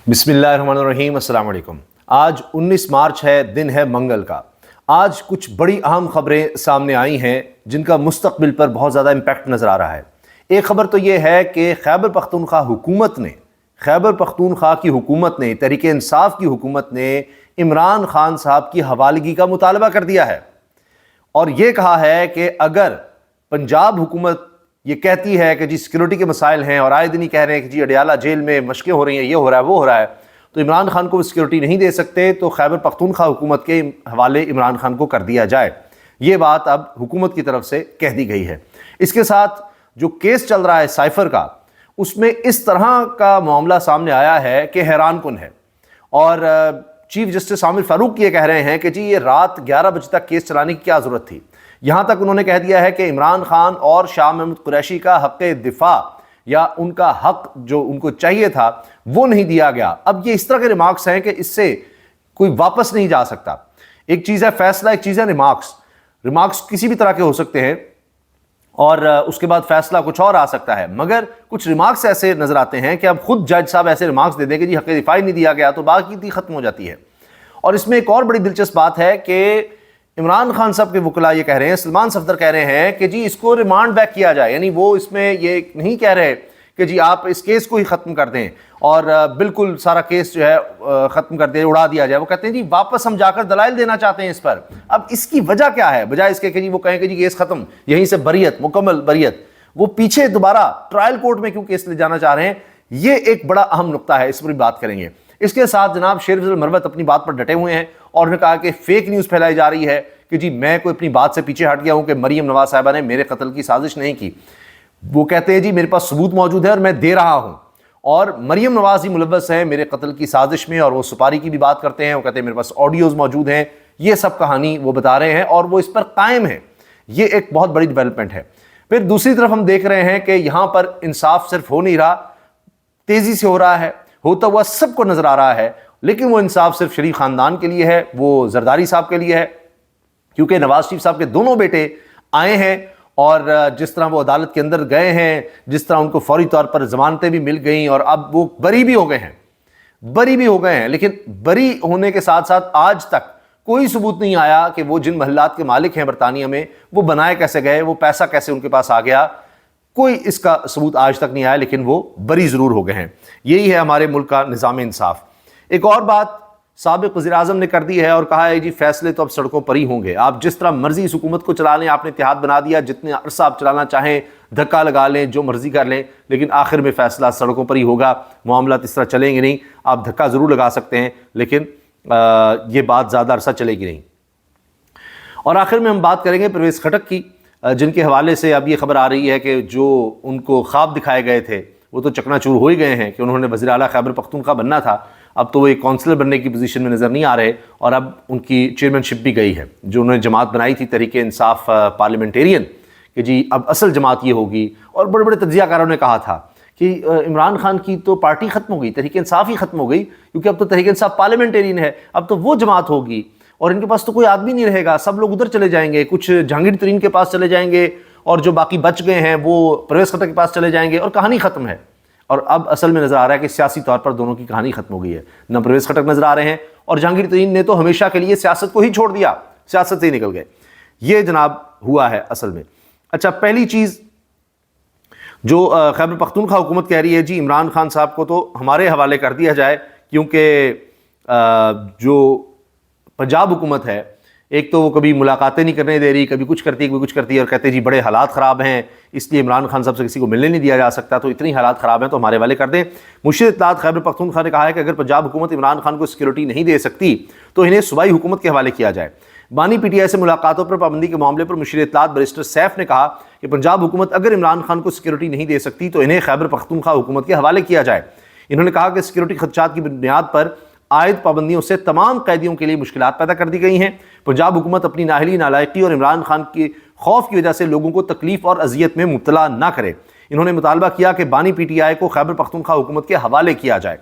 بسم اللہ الرحمن الرحیم۔ السلام علیکم۔ آج 19 مارچ ہے، دن ہے منگل کا۔ آج کچھ بڑی اہم خبریں سامنے آئی ہیں جن کا مستقبل پر بہت زیادہ امپیکٹ نظر آ رہا ہے۔ ایک خبر تو یہ ہے کہ خیبر پختونخوا کی حکومت نے تحریک انصاف کی حکومت نے عمران خان صاحب کی حوالگی کا مطالبہ کر دیا ہے، اور یہ کہا ہے کہ اگر پنجاب حکومت یہ کہتی ہے کہ جی سیکیورٹی کے مسائل ہیں اور آئے دن ہی کہہ رہے ہیں کہ جی اڈیالہ جیل میں مشقیں ہو رہی ہیں، یہ ہو رہا ہے وہ ہو رہا ہے، تو عمران خان کو وہ سیکیورٹی نہیں دے سکتے، تو خیبر پختونخوا حکومت کے حوالے عمران خان کو کر دیا جائے۔ یہ بات اب حکومت کی طرف سے کہہ دی گئی ہے۔ اس کے ساتھ جو کیس چل رہا ہے سائفر کا، اس میں اس طرح کا معاملہ سامنے آیا ہے کہ حیران کن ہے، اور چیف جسٹس عامر فاروق یہ کہہ رہے ہیں کہ جی یہ رات 11 بجے تک کیس چلانے کی کیا ضرورت تھی۔ یہاں تک انہوں نے کہہ دیا ہے کہ عمران خان اور شاہ محمود قریشی کا حق دفاع یا ان کا حق جو ان کو چاہیے تھا وہ نہیں دیا گیا۔ اب یہ اس طرح کے ریمارکس ہیں کہ اس سے کوئی واپس نہیں جا سکتا۔ ایک چیز ہے فیصلہ، ایک چیز ہے ریمارکس کسی بھی طرح کے ہو سکتے ہیں، اور اس کے بعد فیصلہ کچھ اور آ سکتا ہے، مگر کچھ ریمارکس ایسے نظر آتے ہیں کہ اب خود جج صاحب ایسے ریمارکس دے دیں کہ جی حق دفاع ہی نہیں دیا گیا تو باقی تھی ختم ہو جاتی ہے۔ اور اس میں ایک اور بڑی دلچسپ بات ہے کہ عمران خان صاحب کے وکلاء یہ کہہ رہے ہیں، سلمان صفدر کہہ رہے ہیں کہ جی اس کو ریمانڈ بیک کیا جائے، یعنی وہ اس میں یہ نہیں کہہ رہے کہ جی آپ اس کیس کو ہی ختم کر دیں اور بالکل سارا کیس جو ہے ختم کر دیں، اڑا دیا جائے۔ وہ کہتے ہیں جی واپس ہم جا کر دلائل دینا چاہتے ہیں اس پر۔ اب اس کی وجہ کیا ہے؟ بجائے اس کے کہ جی وہ کہیں کہ جی کیس ختم، یہیں سے بریت، مکمل بریت، وہ پیچھے دوبارہ ٹرائل کورٹ میں کیوں کیس لے جانا چاہ رہے ہیں؟ یہ ایک بڑا اہم نقطہ ہے، اس پر بھی بات کریں گے۔ اس کے ساتھ جناب شیر فضل مروت اپنی بات پر ڈٹے ہوئے ہیں، اور انہوں نے کہا کہ فیک نیوز پھیلائی جا رہی ہے کہ جی میں کوئی اپنی بات سے پیچھے ہٹ گیا ہوں کہ مریم نواز صاحبہ نے میرے قتل کی سازش نہیں کی۔ وہ کہتے ہیں جی میرے پاس ثبوت موجود ہے اور میں دے رہا ہوں، اور مریم نواز ہی ملوث ہے میرے قتل کی سازش میں، اور وہ سپاری کی بھی بات کرتے ہیں۔ وہ کہتے ہیں میرے پاس آڈیوز موجود ہیں، یہ سب کہانی وہ بتا رہے ہیں اور وہ اس پر قائم ہیں۔ یہ ایک بہت بڑی ڈیولپمنٹ ہے۔ پھر دوسری طرف ہم دیکھ رہے ہیں کہ یہاں پر انصاف صرف ہو نہیں رہا، تیزی سے ہو رہا ہے، ہوتا ہوا سب کو نظر آ رہا ہے، لیکن وہ انصاف صرف شریف خاندان کے لیے ہے، وہ زرداری صاحب کے لیے ہے، کیونکہ نواز شریف صاحب کے دونوں بیٹے آئے ہیں، اور جس طرح وہ عدالت کے اندر گئے ہیں، جس طرح ان کو فوری طور پر ضمانتیں بھی مل گئیں اور اب وہ بری بھی ہو گئے ہیں، لیکن بری ہونے کے ساتھ ساتھ آج تک کوئی ثبوت نہیں آیا کہ وہ جن محلات کے مالک ہیں برطانیہ میں، وہ بنائے کیسے گئے، وہ پیسہ کیسے ان کے پاس آ گیا، کوئی اس کا ثبوت آج تک نہیں آیا، لیکن وہ بری ضرور ہو گئے ہیں۔ یہی ہے ہمارے ملک کا نظام انصاف۔ ایک اور بات سابق وزیر اعظم نے کر دی ہے اور کہا ہے جی فیصلے تو اب سڑکوں پر ہی ہوں گے، آپ جس طرح مرضی اس حکومت کو چلا لیں، آپ نے اتحاد بنا دیا، جتنے عرصہ آپ چلانا چاہیں، دھکا لگا لیں، جو مرضی کر لیں، لیکن آخر میں فیصلہ سڑکوں پر ہی ہوگا۔ معاملات اس طرح چلیں گے نہیں، آپ دھکا ضرور لگا سکتے ہیں لیکن یہ بات زیادہ عرصہ چلے گی نہیں۔ اور آخر میں ہم بات کریں گے پرویز خٹک کی، جن کے حوالے سے اب یہ خبر آ رہی ہے کہ جو ان کو خواب دکھائے گئے تھے وہ تو چکنا چور ہو ہی گئے ہیں کہ انہوں نے وزیر اعلیٰ خیبر پختونخوا بننا تھا، اب تو وہ ایک کونسلر بننے کی پوزیشن میں نظر نہیں آ رہے، اور اب ان کی چیئرمین شپ بھی گئی ہے۔ جو انہوں نے جماعت بنائی تھی تحریک انصاف پارلیمنٹیرین کہ جی اب اصل جماعت یہ ہوگی، اور بڑے بڑے تجزیہ کاروں نے کہا تھا کہ عمران خان کی تو پارٹی ختم ہو گئی، تحریک انصاف ہی ختم ہو گئی، کیونکہ اب تو تحریک انصاف پارلیمنٹیرین ہے، اب تو وہ جماعت ہوگی، اور ان کے پاس تو کوئی آدمی نہیں رہے گا، سب لوگ ادھر چلے جائیں گے، کچھ جہانگیر ترین کے پاس چلے جائیں گے، اور جو باقی بچ گئے ہیں وہ پرویز خٹک کے پاس چلے جائیں گے، اور کہانی ختم ہے۔ اور اب اصل میں نظر آ رہا ہے کہ سیاسی طور پر دونوں کی کہانی ختم ہو گئی ہے، نہ پرویز خٹک نظر آ رہے ہیں، اور جہانگیر ترین نے تو ہمیشہ کے لیے سیاست کو ہی چھوڑ دیا، سیاست سے ہی نکل گئے۔ یہ جناب ہوا ہے اصل میں۔ اچھا، پہلی چیز جو خیبر پختونخوا حکومت کہہ رہی ہے جی عمران خان صاحب کو تو ہمارے حوالے کر دیا جائے، کیونکہ جو پنجاب حکومت ہے، ایک تو وہ کبھی ملاقاتیں نہیں کرنے دے رہی، کبھی کچھ کرتی ہے، اور کہتے جی بڑے حالات خراب ہیں، اس لیے عمران خان صاحب سے کسی کو ملنے نہیں دیا جا سکتا، تو اتنی حالات خراب ہیں تو ہمارے حوالے کر دیں۔ مشیر اطلاعات خیبر پختونخوا نے کہا ہے کہ اگر پنجاب حکومت عمران خان کو سیکیورٹی نہیں دے سکتی تو انہیں صوبائی حکومت کے حوالے کیا جائے۔ بانی پی ٹی آئی سے ملاقاتوں پر پابندی کے معاملے پر مشیر اطلاعات بیرسٹر سیف نے کہا کہ پنجاب حکومت اگر عمران خان کو سیکیورٹی نہیں دے سکتی تو انہیں خیبر پختونخوا حکومت کے حوالے کیا جائے۔ انہوں نے کہا کہ سیکیورٹی خدشات کی بنیاد پر عائد پابندیوں سے تمام قیدیوں کے لیے مشکلات پیدا کر دی گئی ہیں۔ پنجاب حکومت اپنی نااہلی، نالائقی اور عمران خان کے خوف کی وجہ سے لوگوں کو تکلیف اور اذیت میں مبتلا نہ کرے۔ انہوں نے مطالبہ کیا کہ بانی پی ٹی آئی کو خیبر پختونخوا حکومت کے حوالے کیا جائے۔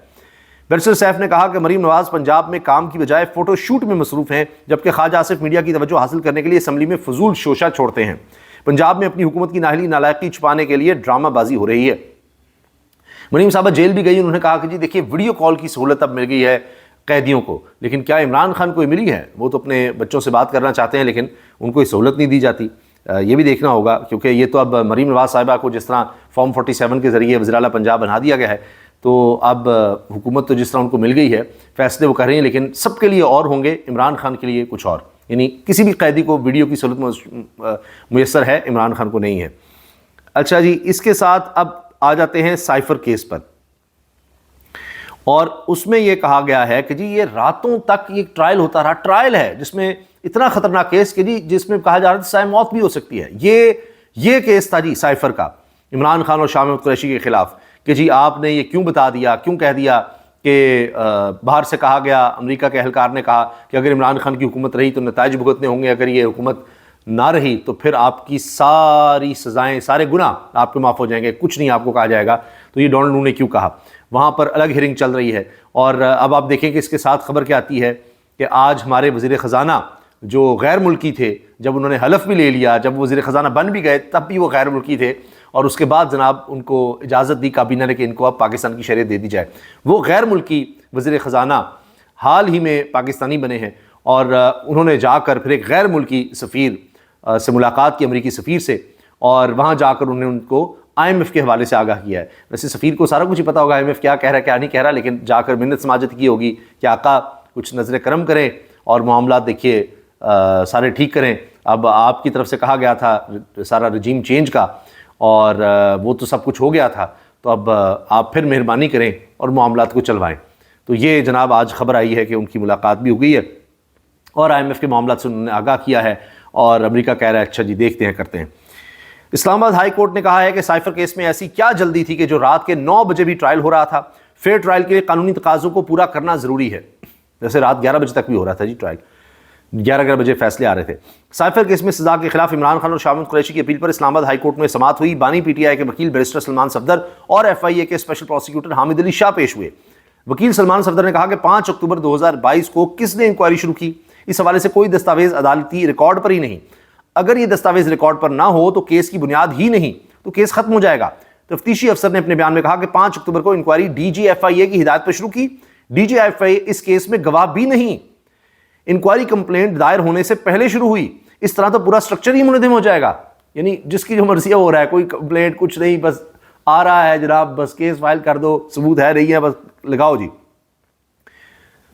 بیرسٹر سیف نے کہا کہ مریم نواز پنجاب میں کام کی بجائے فوٹو شوٹ میں مصروف ہیں، جبکہ خواجہ آصف میڈیا کی توجہ حاصل کرنے کے لیے اسمبلی میں فضول شوشہ چھوڑتے ہیں۔ پنجاب میں اپنی حکومت کی نااہلی، نالائقی چھپانے کے لیے ڈرامہ بازی ہو رہی ہے۔ مریم صاحبہ جیل بھی گئی، انہوں نے کہا کہ جی دیکھیے ویڈیو کال کی سہولت اب مل گئی ہے قیدیوں کو، لیکن کیا عمران خان کو ملی ہے؟ وہ تو اپنے بچوں سے بات کرنا چاہتے ہیں لیکن ان کو یہ سہولت نہیں دی جاتی۔ یہ بھی دیکھنا ہوگا، کیونکہ یہ تو اب مریم نواز صاحبہ کو جس طرح فارم 47 کے ذریعے وزیر اعلیٰ پنجاب بنا دیا گیا ہے، تو اب حکومت تو جس طرح ان کو مل گئی ہے، فیصلے وہ کر رہے ہیں، لیکن سب کے لیے اور ہوں گے، عمران خان کے لیے کچھ اور، یعنی کسی بھی قیدی کو ویڈیو کی سہولت میسر ہے، عمران خان کو نہیں ہے۔ اچھا جی، اس کے ساتھ اب آ جاتے ہیں سائفر کیس پر، اور اس میں یہ کہا گیا ہے کہ جی یہ راتوں تک یہ ٹرائل ہوتا رہا، ٹرائل ہے جس میں اتنا خطرناک کیس کہ جی جس میں کہا جا رہا تھا سائے موت بھی ہو سکتی ہے۔ یہ کیس تھا جی سائفر کا، عمران خان اور شاہ محمود قریشی کے خلاف، کہ جی آپ نے یہ کیوں بتا دیا، کیوں کہہ دیا کہ باہر سے کہا گیا، امریکہ کے اہلکار نے کہا کہ اگر عمران خان کی حکومت رہی تو نتائج بھگتنے ہوں گے، اگر یہ حکومت نہ رہی تو پھر آپ کی ساری سزائیں، سارے گناہ آپ کے معاف ہو جائیں گے، کچھ نہیں آپ کو کہا جائے گا۔ تو یہ ڈونلڈ نو نے کیوں کہا، وہاں پر الگ ہیئرنگ چل رہی ہے۔ اور اب آپ دیکھیں کہ اس کے ساتھ خبر کیا آتی ہے کہ آج ہمارے وزیر خزانہ جو غیر ملکی تھے، جب انہوں نے حلف بھی لے لیا، جب وزیر خزانہ بن بھی گئے تب بھی وہ غیر ملکی تھے، اور اس کے بعد جناب ان کو اجازت دی کابینہ نے کہ ان کو اب پاکستان کی شہریت دے دی جائے۔ وہ غیر ملکی وزیر خزانہ حال ہی میں پاکستانی بنے ہیں، اور انہوں نے جا کر پھر ایک غیر ملکی سفیر سے ملاقات کی، امریکی سفیر سے، اور وہاں جا کر انہوں نے ان کو IMF کے حوالے سے آگاہ کیا ہے۔ ویسے سفیر کو سارا کچھ ہی پتا ہوگا IMF کیا کہہ رہا ہے کیا نہیں کہہ رہا، لیکن جا کر منت سماجت کی ہوگی کہ آقا کچھ نظر کرم کریں اور معاملات دیکھیے سارے ٹھیک کریں۔ اب آپ کی طرف سے کہا گیا تھا سارا رجیم چینج کا، اور وہ تو سب کچھ ہو گیا تھا، تو اب آپ پھر مہربانی کریں اور معاملات کو چلوائیں۔ تو یہ جناب آج خبر آئی ہے کہ ان کی ملاقات بھی ہو گئی ہے، اور IMF کے معاملات سے انہوں نے آگاہ کیا ہے، اور امریکہ کہہ رہا ہے اچھا جی دیکھتے ہیں کرتے ہیں۔ اسلام آباد ہائی کورٹ نے کہا ہے کہ سائفر کیس میں ایسی کیا جلدی تھی کہ جو رات کے 9 بجے بھی ٹرائل ہو رہا تھا، فیئر ٹرائل کے لیے قانونی تقاضوں کو پورا کرنا ضروری ہے۔ جیسے رات 11 بجے تک بھی ہو رہا تھا جی ٹرائل، 11 بجے فیصلے آ رہے تھے۔ سائفر کیس میں سزا کے خلاف عمران خان اور شاہ محمود قریشی کی اپیل پر اسلام آباد ہائی کورٹ میں سماعت ہوئی۔ بانی PTI کے وکیل بیرسٹر سلمان صفدر اور FIA کے اسپیشل پروسیکیوٹر حامد علی شاہ پیش ہوئے۔ وکیل سلمان صفدر نے کہا کہ 5 اکتوبر 2022 کو کس نے انکوائری شروع کی، اس حوالے سے کوئی دستاویز عدالتی ریکارڈ پر ہی نہیں۔ اگر یہ دستاویز ریکارڈ پر نہ ہو تو کیس کی بنیاد ہی نہیں، تو کیس ختم ہو جائے گا۔ تفتیشی افسر نے اپنے بیان میں کہا کہ 5 اکتوبر کو انکوائری DG FIA کی ہدایت پر شروع کی۔ DG FIA اس کیس میں گواہ بھی نہیں، انکوائری کمپلینٹ دائر ہونے سے پہلے شروع ہوئی۔ اس طرح تو پورا سٹرکچر ہی منہدم ہو جائے گا، یعنی جس کی جو مرضی ہو رہا ہے، کوئی کمپلینٹ کچھ نہیں، بس آ رہا ہے جناب، بس کیس فائل کر دو، ثبوت ہے نہیں ہے بس لگاؤ جی۔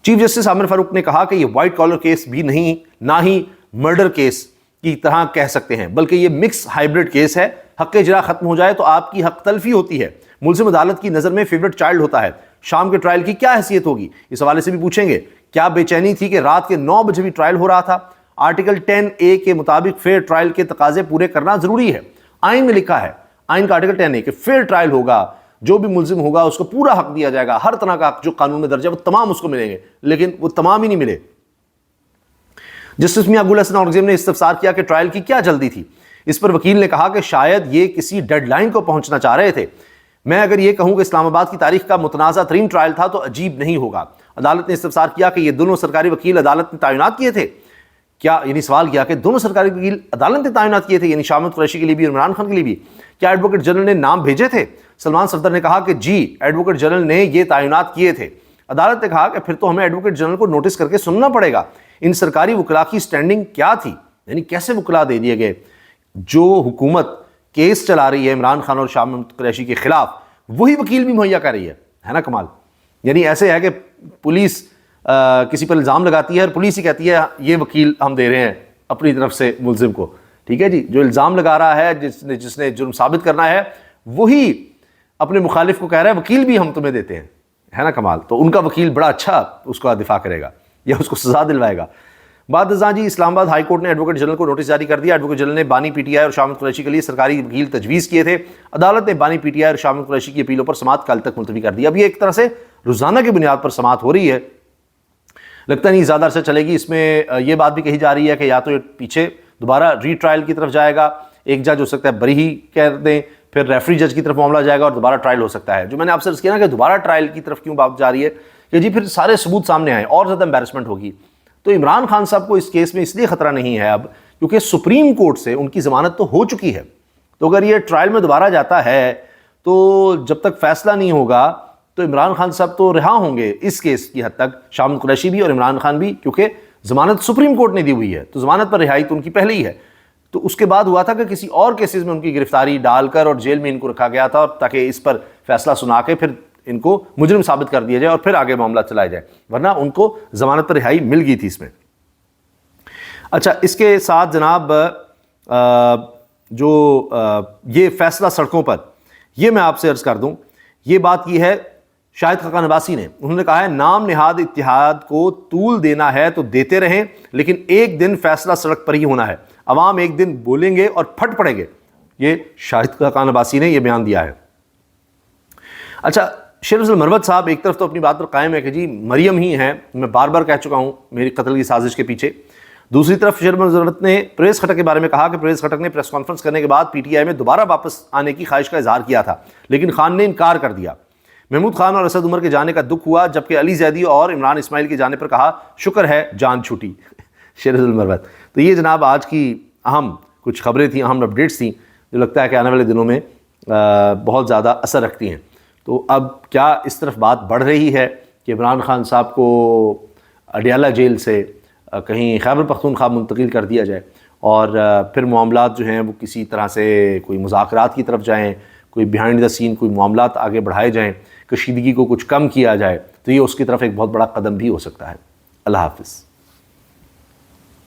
چیف جسٹس عامر فاروق نے کہا کہ یہ وائٹ کالر کیس بھی نہیں، نہ ہی مرڈر کیس کی طرح کہہ سکتے ہیں، بلکہ یہ مکس ہائبرڈ کیس ہے۔ حق اجرا ختم ہو جائے تو آپ کی حق تلفی ہوتی ہے، ملزم عدالت کی نظر میں فیورٹ چائلڈ ہوتا ہے۔ شام کے ٹرائل کی کیا حیثیت ہوگی، اس حوالے سے بھی پوچھیں گے۔ کیا بے چینی تھی کہ رات کے 9 بجے بھی ٹرائل ہو رہا تھا؟ آرٹیکل 10A کے مطابق فیئر ٹرائل کے تقاضے پورے کرنا ضروری ہے۔ آئین میں لکھا ہے، آئین کا آرٹیکل 10A کہ فیئر ٹرائل ہوگا، جو بھی ملزم ہوگا اس کو پورا حق دیا جائے گا، ہر طرح کا حق جو قانون میں درج ہے وہ تمام اس کو ملیں گے، لیکن وہ تمام ہی نہیں ملے۔ جسٹس میاں گل حسن اورنگزیب نے استفسار کیا کہ ٹرائل کی کیا جلدی تھی۔ اس پر وکیل نے کہا کہ شاید یہ کسی ڈیڈ لائن کو پہنچنا چاہ رہے تھے۔ میں اگر یہ کہوں کہ اسلام آباد کی تاریخ کا متنازع ترین ٹرائل تھا تو عجیب نہیں ہوگا۔ عدالت نے استفسار کیا کہ یہ دونوں سرکاری وکیل عدالت نے تعینات کیے تھے کیا، یعنی سوال کیا کہ دونوں سرکاری وکیل عدالت نے تعینات کیے تھے، یعنی شاہ محمود قریشی کے لیے بھی اور عمران خان کے لیے بھی، کیا ایڈوکیٹ جنرل نے نام بھیجے تھے؟ سلمان صفدر نے کہا کہ جی ایڈوکیٹ جنرل نے یہ تعینات کیے تھے۔ عدالت نے کہا کہ پھر تو ہمیں ایڈوکیٹ جنرل کو نوٹس کر کے سننا پڑے گا، ان سرکاری وکلاء کی سٹینڈنگ کیا تھی، یعنی کیسے وکلاء دے دیے گئے۔ جو حکومت کیس چلا رہی ہے عمران خان اور شاہ محمود قریشی کے خلاف، وہی وکیل بھی مہیا کر رہی ہے نا کمال۔ یعنی ایسے ہے کہ پولیس کسی پر الزام لگاتی ہے اور پولیس ہی کہتی ہے یہ وکیل ہم دے رہے ہیں اپنی طرف سے ملزم کو، ٹھیک ہے جی۔ جو الزام لگا رہا ہے، جس نے جرم ثابت کرنا ہے، وہی اپنے مخالف کو کہہ رہا ہے وکیل بھی ہم تمہیں دیتے ہیں، ہے نا کمال۔ تو ان کا وکیل بڑا اچھا اس کا دفاع کرے گا یا اس کو سزا دلوائے گا۔ بعد ازاں جی اسلام آباد ہائی کورٹ نے ایڈوکیٹ جنرل کو نوٹس جاری کر دیا۔ ایڈوکیٹ جنرل نے بانی PTI اور شاہ محمود قریشی کے لیے سرکاری وکیل تجویز کیے تھے۔ عدالت نے بانی PTI اور شاہ محمود قریشی کی اپیلوں پر سماعت کل تک ملتوی کر دی۔ اب یہ ایک طرح سے روزانہ کی بنیاد پر سماعت ہو رہی ہے، لگتا نہیں زیادہ عرصہ چلے گی۔ اس میں یہ بات بھی کہی جا رہی ہے کہ یا تو یہ پیچھے دوبارہ ری ٹرائل کی طرف جائے گا، ایک جج ہو سکتا ہے بری ہی کہہ دیں، پھر ریفری جج کی طرف معاملہ جائے گا اور دوبارہ ٹرائل ہو سکتا ہے۔ جو میں نے آپ سے عرض کیا نا کہ دوبارہ ٹرائل کی طرف کیوں بات جا رہی ہے کہ جی پھر سارے ثبوت سامنے آئیں اور زیادہ امبیرسمنٹ ہوگی۔ تو عمران خان صاحب کو اس کیس میں اس لیے خطرہ نہیں ہے اب کیونکہ سپریم کورٹ سے ان کی ضمانت تو ہو چکی ہے، تو اگر یہ ٹرائل میں دوبارہ جاتا ہے تو جب تک فیصلہ نہیں ہوگا تو عمران خان صاحب تو رہا ہوں گے اس کیس کی حد تک، شامل قریشی بھی اور عمران خان بھی، کیونکہ ضمانت سپریم کورٹ نے دی ہوئی ہے، تو ضمانت پر رہائی تو ان کی پہلے ہی ہے۔ تو اس کے بعد ہوا تھا کہ کسی اور کیسز میں ان کی گرفتاری ڈال کر اور جیل میں ان کو رکھا گیا تھا، اور تاکہ اس پر فیصلہ سنا کے پھر ان کو مجرم ثابت کر دیا جائے اور پھر آگے معاملہ چلایا جائے، ورنہ ان کو ضمانت پر رہائی مل گئی تھی اس میں۔ اچھا، اس کے ساتھ جناب جو یہ فیصلہ سڑکوں پر، یہ میں آپ سے عرض کر دوں، یہ بات کی ہے شاہد خاقان عباسی نے، انہوں نے کہا ہے نام نہاد اتحاد کو طول دینا ہے تو دیتے رہیں، لیکن ایک دن فیصلہ سڑک پر ہی ہونا ہے، عوام ایک دن بولیں گے اور پھٹ پڑیں گے۔ یہ شاہد خاقان عباسی نے یہ بیان دیا ہے۔ اچھا، شیر افضل مروت صاحب ایک طرف تو اپنی بات پر قائم ہے کہ جی مریم ہی ہیں، میں بار بار کہہ چکا ہوں میری قتل کی سازش کے پیچھے۔ دوسری طرف شیر افضل مروت نے پرویز خٹک کے بارے میں کہا کہ پرویز خٹک نے پریس کانفرنس کرنے کے بعد پی ٹی آئی میں دوبارہ واپس آنے کی خواہش کا اظہار کیا تھا، لیکن خان نے انکار کر دیا۔ محمود خان اور اسد عمر کے جانے کا دکھ ہوا، جبکہ علی زیدی اور عمران اسماعیل کے جانے پر کہا شکر ہے جان چھوٹی۔ شیر افضل مروت۔ تو یہ جناب آج کی اہم کچھ خبریں تھیں، اہم اپڈیٹس تھیں، جو لگتا ہے کہ آنے والے دنوں میں بہت زیادہ اثر رکھتی ہیں۔ تو اب کیا اس طرف بات بڑھ رہی ہے کہ عمران خان صاحب کو اڈیالہ جیل سے کہیں خیبر پختونخوا منتقل کر دیا جائے، اور پھر معاملات جو ہیں وہ کسی طرح سے کوئی مذاکرات کی طرف جائیں، کوئی بیہائنڈ دا سین کوئی معاملات آگے بڑھائے جائیں، کشیدگی کو کچھ کم کیا جائے، تو یہ اس کی طرف ایک بہت بڑا قدم بھی ہو سکتا ہے۔ اللہ حافظ۔